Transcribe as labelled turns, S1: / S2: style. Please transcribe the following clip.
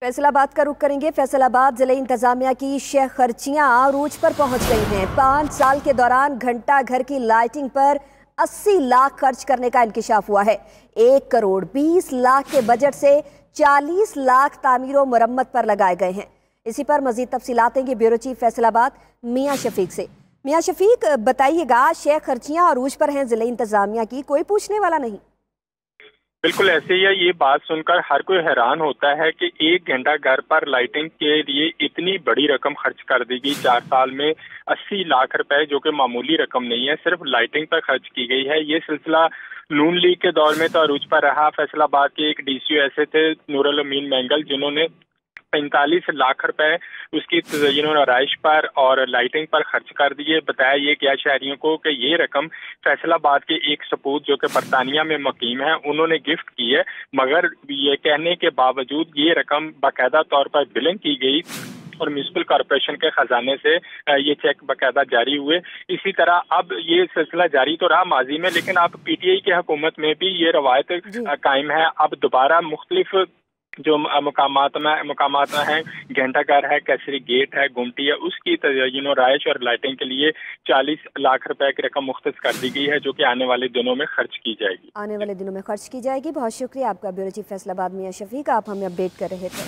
S1: फैसलाबाद का रुख करेंगे। फैसलाबाद जिले इंतजामिया की शह खर्चियां अरूज पर पहुंच गई हैं। 5 साल के दौरान घंटा घर की लाइटिंग पर 80 लाख खर्च करने का इंकिशाफ हुआ है। 1 करोड़ 20 लाख के बजट से 40 लाख तामीर व मुरम्मत पर लगाए गए हैं। इसी पर मजीद तफसीलात देंगे ब्यूरो चीफ फैसलाबाद मियां शफीक से। मियां शफीक, बताइएगा, शह खर्चियां अरूज पर हैं जिले इंतजामिया की, कोई पूछने वाला नहीं।
S2: बिल्कुल ऐसे ही है। ये बात सुनकर हर कोई हैरान होता है कि 1 घंटा घर पर लाइटिंग के लिए इतनी बड़ी रकम खर्च कर दी गई। 4 साल में 80 लाख रुपए, जो कि मामूली रकम नहीं है, सिर्फ लाइटिंग पर खर्च की गई है। ये सिलसिला नून लीग के दौर में तो अरूज पर रहा। फैसलाबाद के एक डीसीओ ऐसे थे, नूरुल अमीन मैंगल, जिन्होंने 45 लाख रुपए उसकी तज़य्युन और आराइश पर और लाइटिंग पर खर्च कर दिए। बताया ये गया शहरियों को कि ये रकम फैसलाबाद के एक सपूत जो कि बरतानिया में मुकीम है, उन्होंने गिफ्ट की है। मगर ये कहने के बावजूद ये रकम बाकायदा तौर पर बिलिंग की गई और म्यूनिसिपल कॉर्पोरेशन के खजाने से ये चेक बाकायदा जारी हुए। इसी तरह अब ये सिलसिला जारी तो रहा माजी में, लेकिन अब पीटीआई की हुकूमत में भी ये रवायत कायम है। अब दोबारा मुख्तलिफ जो मकामात में हैं, घंटा घर है, कैसरी गेट है, गुमटी है, उसकी तज़य्युन और आराइश और लाइटिंग के लिए 40 लाख रुपए की रकम मुख्तस कर दी गई है, जो कि आने वाले दिनों में खर्च की जाएगी।
S1: आने वाले दिनों में खर्च की जाएगी। बहुत शुक्रिया आपका ब्यूरो चीफ फैसलाबाद मियां शफीक, आप हमें अपडेट कर रहे थे।